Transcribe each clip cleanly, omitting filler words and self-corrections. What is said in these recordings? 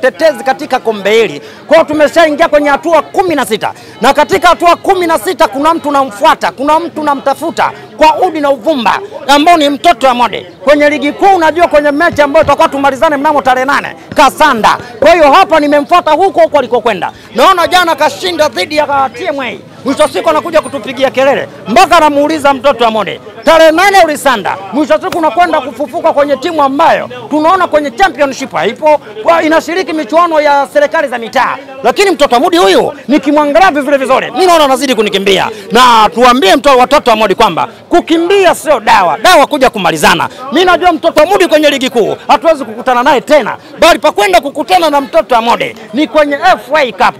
mtetezi katika kombe hili. Kwa hiyo tumeshaingia kwenye hatua 16. Na katika hatua 16 kuna mtu namfuata, kuna mtu namtafuta kwa udi na uvumba ambao ni mtoto wa Mode. Kwenye ligi kuu unajua kwenye mechi ambayo tutakuwa tumalizane mnamo tarehe 8 Kasanda. Kwa hiyo hapa nimemfuata huko alikokwenda. Naona jana kashinda dhidi ya TMA. Mwisho siku anakuja kutupigia kelele. Mpaka anamuuliza mtoto wa Mode, tarehe 8 ulisanda. Mwisho siku unakwenda kufufuka kwenye timu ambayo tunaona kwenye championship haipo, kwa inashiriki michuano ya serikali za mitaa. Lakini mtoto wa Mode huyu nikimwangalia vizuri, mimi naona anazidi kunikimbia. Na tuambie watoto wa Mode kwamba kukimbia sio dawa. Dawa kuja kumalizana. Mimi najua mtoto wa Mode kwenye ligi kuu hatuwezi kukutana naye tena. Bali pa kwenda kukutana na mtoto wa Mode ni kwenye FA Cup.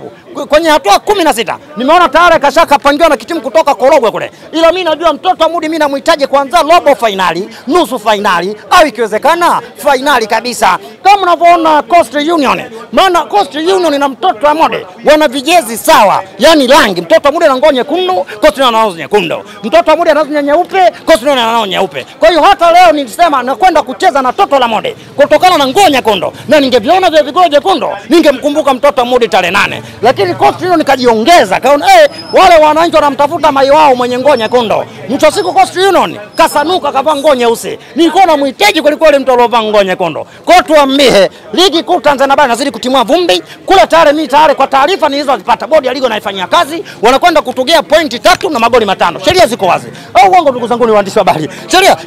Kwenye hatua 16 nimeona tayari kashaka pangiwa na kitimu kutoka Korogwe kule. Ila mimi najua mtoto wa Mudi mimi namhitaji kwanza robo finali, nusu finali au ikiwezekana finali kabisa. Kama unavyoona Coastal Union. Maana Coastal Union na mtoto wa Mudi wana vijezi sawa. Yaani rangi, mtoto wa Mudi ana ngozi nyekundu, Coastal ana ngozi nyekundu. Mtoto wa Mudi ana ngozi nyeupe, Coastal ana ngozi nyeupe. Kwa hiyo hata leo nilisema nakwenda kucheza na toto la Mudi kutokana na ngozi nyekundu. Na ningeviona vile vigogo nyekundu, ningemkumbuka mtoto wa Mudi tarehe 8. Lakini Coastal Union nikajiongeza kaona wale wananchi wanamtafuta mai wao mwenye ngozi nyekundu. Mwisho siku Coastal Union kasanuka kavaa ngozi nyeusi. Nilikuwa namhitaji kweli mtu aliyovaa ngozi nyekundu. Kwa tuambie ligi kuu Tanzania bara inazidi kutimua vumbi. Kule tayari mimi tayari kwa taarifa nilizozipata bodi ya ligi inaifanyia kazi, wanakwenda kutugea pointi 3 na magoli 5. Sheria ziko wazi. Au uongo ndugu zangu ni waandishi wa habari.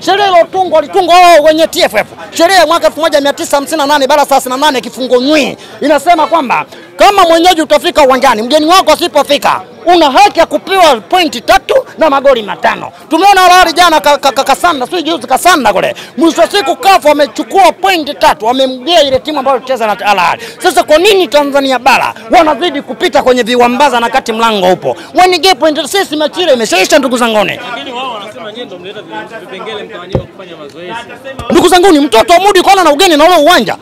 Sheria iliyotungwa wao wenye TFF. Sheria ya mwaka 1958 bara 38 kifungo nywi inasema kwamba kama mwenyeji utafika uwanjani, mgeni wako asipofika, una haki ya kupewa pointi 3 na magoli 5. Tumeona Al jana Kasanda, sio juzi Kasanda kule. Mwisho siku kafu wamechukua pointi 3, wamemgia ile timu ambayo inacheza na Al. Sasa kwa nini Tanzania bara wanazidi kupita kwenye viwambaza na kati mlango upo? Wanige pointi 6 mechi ile imeshaisha ndugu zangu. Lakini wao wanasema nyinyi ndio mleta vipengele mtawanyika kufanya mazoezi. Ndugu zangu ni mtoto wa Mudi kwa na ugeni na ule uwanja.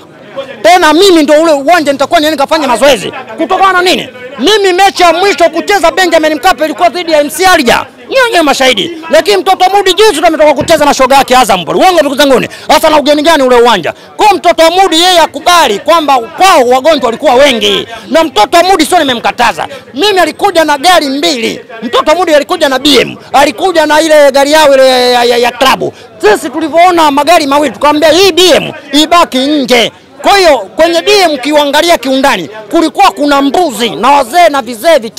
Tena mimi ndio ule uwanja nitakuwa niende kafanya mazoezi. Kutokana na nini? Mimi mechi ya mwisho kucheza Benjamin Mkapa ilikuwa dhidi ya MC Alger. Nyinyi mashahidi. Lakini mtoto Mudi juzi tumetoka kucheza na shoga yake Azam pale. Uongo ndugu zangu. Hasa na ugeni gani ule uwanja? Kwa mtoto Mudi yeye akubali kwamba kwao wagonjwa walikuwa wengi. Na mtoto Mudi sio nimemkataza. Mimi alikuja na gari 2. Mtoto Mudi alikuja na BM. Alikuja na ile gari yao ile ya klabu. Sisi tulivyoona magari mawili tukamwambia hii BM ibaki nje. Kwa hiyo kwenye DM kiuangalia kiundani kulikuwa kuna mbuzi na wazee na vizee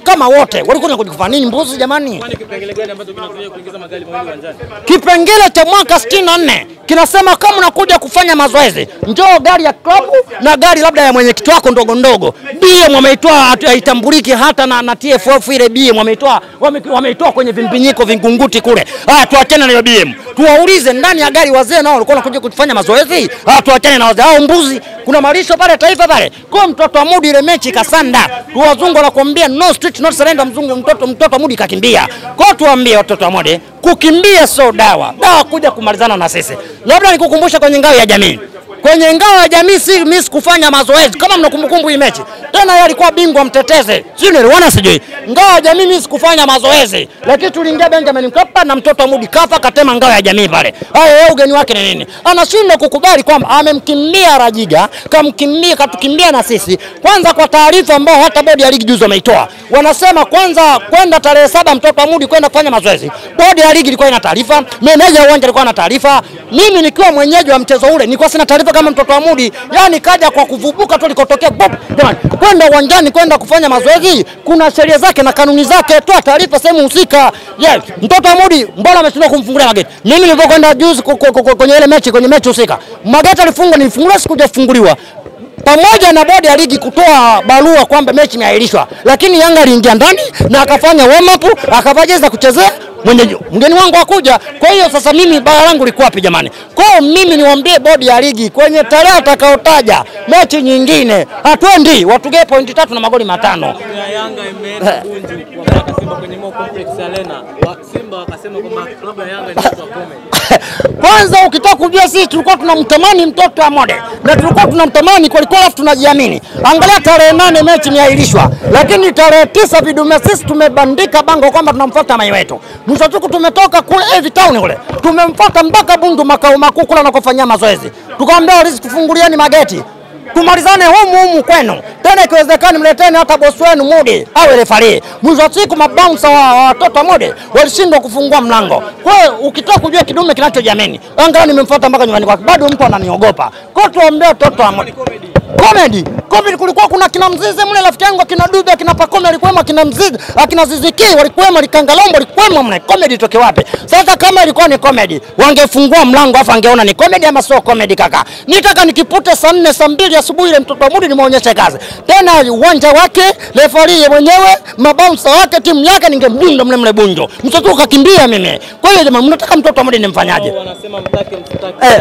kama wote walikuwa kufanya nini mbuzi jamani? Kwani kipengele gani ambacho kinazuia kuingiza magari mawili uwanjani? Kipengele cha mwaka 64 kinasema kama unakuja kufanya mazoezi njoo gari ya klabu na gari labda ya mwenyekiti wako ndogo. BM wameitoa haitambuliki hata na TFF ile BM wameitoa kwenye vimpinyiko vingunguti kule. Tuachane na hiyo BM. Tuwaulize ndani ya gari wazee nao walikuwa wanakuja kufanya mazoezi? Tuachane na wazee hao mbuzi. Kuna malisho pale taifa pale. Kwa mtoto wa Mudi ile mechi Kasanda. Wazungu wanakuambia no street not surrender, mtoto wa Mudi kakimbia. Kwa tuambie watoto wa Mudi kukimbia sio dawa. Dawa kuja kumalizana na sisi. Labda nikukumbusha kwenye ngao ya jamii. Kwenye ngao ya jamii si miss kufanya mazoezi kama mnakumbukumbu hii mechi. Tena yeye alikuwa bingwa mtetezi. Sio niliona sijui. Ngao ya jamii miss kufanya mazoezi. Lakini tuliingia Benjamin Mkapa na mtoto wa Mudi kafa katema ngao ya jamii pale. Yeye ugeni wake ni nini? Anashindwa kukubali kwamba amemkimbia Rajiga, katukimbia na sisi. Kwanza kwa taarifa ambao hata bodi ya ligi juzi wameitoa. Wanasema kwanza kwenda tarehe 7 mtoto wa Mudi kwenda kufanya mazoezi. Bodi ya ligi ilikuwa ina taarifa, meneja uwanja alikuwa na taarifa. Mimi nikiwa mwenyeji wa mchezo ule nilikuwa sina taarifa kama mtoto wa Mudi, yani kaja kwa kuvubuka tu likotokea pop. Jamani, kwenda uwanjani kwenda kufanya mazoezi kuna sheria zake na kanuni zake, toa taarifa sehemu husika. Yes, mtoto wa Mudi mbona ameshindwa kumfungulia mageti? Mimi nilipokwenda juzi kwenye ile mechi, kwenye mechi husika, mageti alifungwa, nilifungulia sikuja kufunguliwa. Pamoja na bodi ya ligi kutoa barua kwamba mechi imeahirishwa, lakini Yanga aliingia ndani na akafanya warm up, akavaa jezi za kuchezea mgeni wangu akuja. Kwa hiyo sasa mimi bara langu liko wapi jamani? Kwa hiyo mimi niwaambie bodi ya ligi kwenye tarehe atakayotaja mechi nyingine hatuendi, watugee pointi 3 na magoli 5. Yanga imeenda Bunju wakati Simba kwenye Mo Complex Arena. Simba wakasema kwamba klabu ya Yanga inachukua kombe. Kwanza ukitaka kujua sisi tulikuwa tunamtamani mtoto wa Mode. Na tulikuwa tunamtamani kwa alafu tunajiamini. Angalia tarehe 8 mechi imeahirishwa. Lakini tarehe 9 vidume sisi tumebandika bango kwamba tunamfuata mai wetu. Mwisho tumetoka kule Heavy Town kule. Tumemfuata mpaka Bundu makao makuu kule anakofanyia mazoezi. Tukamwambia tufungulieni mageti. tumalizane humu kwenu. Tena ikiwezekana mleteni hata bosi wenu Mudi awe refarii. Mwisho wa siku mabouncer wa watoto Mudi walishindwa kufungua mlango. Kwa hiyo ukitaka kujua kidume kinachojamini, angalau nimemfuata mpaka nyumbani kwake, bado mtu ananiogopa. Kwa hiyo tuombee watoto wa Mudi. Comedy kulikuwa kuna kina Mzize mle, rafiki yangu kina Dube, kina Pakome alikuwa, kina Mzize, akina Ziziki walikuwa, Likangalombo walikuwa mle. Comedy toke wapi? Sasa kama ilikuwa ni comedy, wangefungua mlango afa angeona ni comedy ama sio comedy kaka. Nitaka nikipute saa 4 saa 2 asubuhi ile mtoto wa Mudi nimeonyesha kazi. Tena uwanja wake, refarii mwenyewe, mabouncer wake, timu yake ningemdunda mle bunjo. Mtoto kakimbia mimi. Kwa hiyo jamani, mnataka mtoto wa Mudi nimfanyaje? Wanasema mtake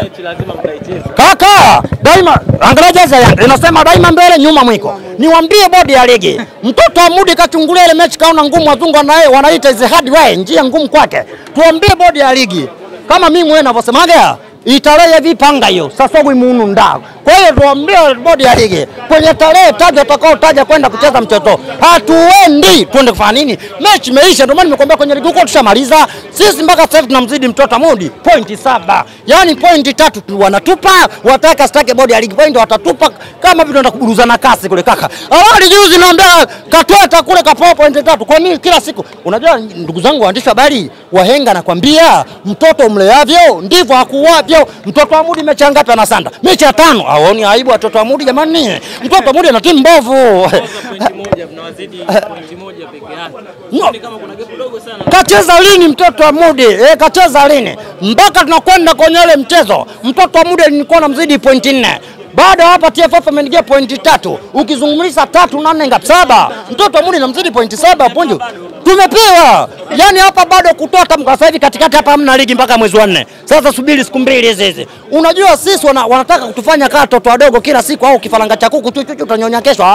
mechi lazima mtaicheza. Kaka, daima angalia jaza Yanga inasema daima mbele nyuma mwiko. Niwaambie bodi ya ligi, mtoto wa Mudi kachungulia ile mechi kaona ngumu, wazungu naye wanaita is hard way, njia ngumu kwake. Tuambie bodi ya ligi, kama mimi mwenyewe ninavyosemaga, itarehe vipanga hiyo sasa muunu ndao. Kwa hiyo tuambie bodi ya ligi, kwenye tarehe taja utakao taja kwenda kucheza mchezo, hatuendi. Twende kufanya nini? Mechi imeisha. Ndio maana nimekwambia kwenye ligi huko tushamaliza. Sisi mpaka sasa tunamzidi mtoto wa Mudi pointi 7. Yaani pointi 3 tu wanatupa, wataka stake bodi ya ligi pointi watatupa kama vile tunaenda kuburuzana kasi kule kaka. Awali juzi naambia Katweta kule kapoa pointi 3. Kwa nini kila siku? Unajua ndugu zangu waandishi habari, wahenga nakwambia mtoto mleavyo ndivyo hakuwavyo. Mtoto wa Mudi mechi ngapi anasanda? Mechi ya 5. Haoni aibu watoto wa Mudi jamani. Mtoto wa Mudi ana timu mbovu. Pointi moja mnawazidi pointi moja peke yake. Ni kama kuna gap dogo sana. Kacheza lini mtoto wa Mudi? Kacheza lini? Mpaka tunakwenda kwenye ile mchezo. Mtoto wa Mudi nilikuwa namzidi pointi 4. Baada hapa TFF amenigia pointi 3. Ukizungumlisha 3 na 4 ngapi? 7. Mtoto wa Mudi namzidi pointi 7 ponjo. Tumepewa. Yaani hapa bado kutoa tamko sasa hivi katikati hapa hamna ligi mpaka mwezi wa 4. Sasa subiri siku 2 hizi. Unajua sisi wanataka kutufanya kama watoto wadogo kila siku au kifaranga cha kuku tu utanyonya kesho.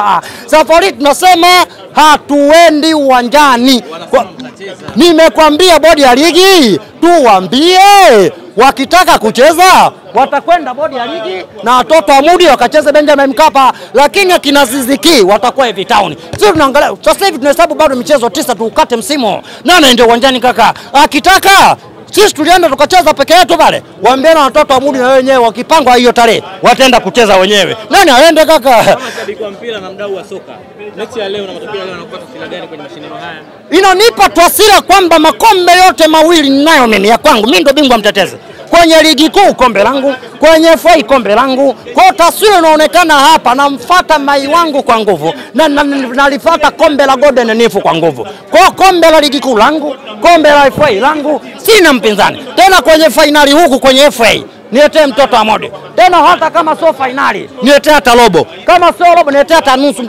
Safari tunasema hatuendi uwanjani. Nimekwambia bodi ya ligi tuambie wakitaka kucheza watakwenda bodi ya ligi na watoto wa Mudi wakacheze Benjamin Mkapa, lakini akina Ziziki watakuwa hivi town. Sisi tunaangalia sasa hivi tunahesabu bado michezo 9 tukate msimu. Nani ndio uwanjani kaka? Akitaka sisi tulienda tukacheza peke yetu pale. Waambie na watoto wa Mudi na wenyewe wakipangwa hiyo tarehe wataenda kucheza wenyewe. Nani aende kaka? Kama shabiki wa mpira na mdau wa soka, mechi ya leo na matokeo ya leo yanakupa taswira gani kwenye mashindano haya? Inanipa taswira kwamba makombe yote mawili ninayo mimi ya kwangu. Mimi ndo bingwa mtetezi. Kwenye ligi kuu kombe langu, kwenye FA kombe langu. Kwa taswira inaonekana hapa, namfuata mai wangu kwa nguvu na nalifuata kombe la Golden Nifu kwa nguvu. Kwa kombe la ligi kuu langu, kombe la FA langu, sina mpinzani. Tena kwenye finali huku kwenye FA niletee mtoto wa Mudi. Tena hata kama sio finali, niletee hata robo. Kama sio robo, niletee hata nusu.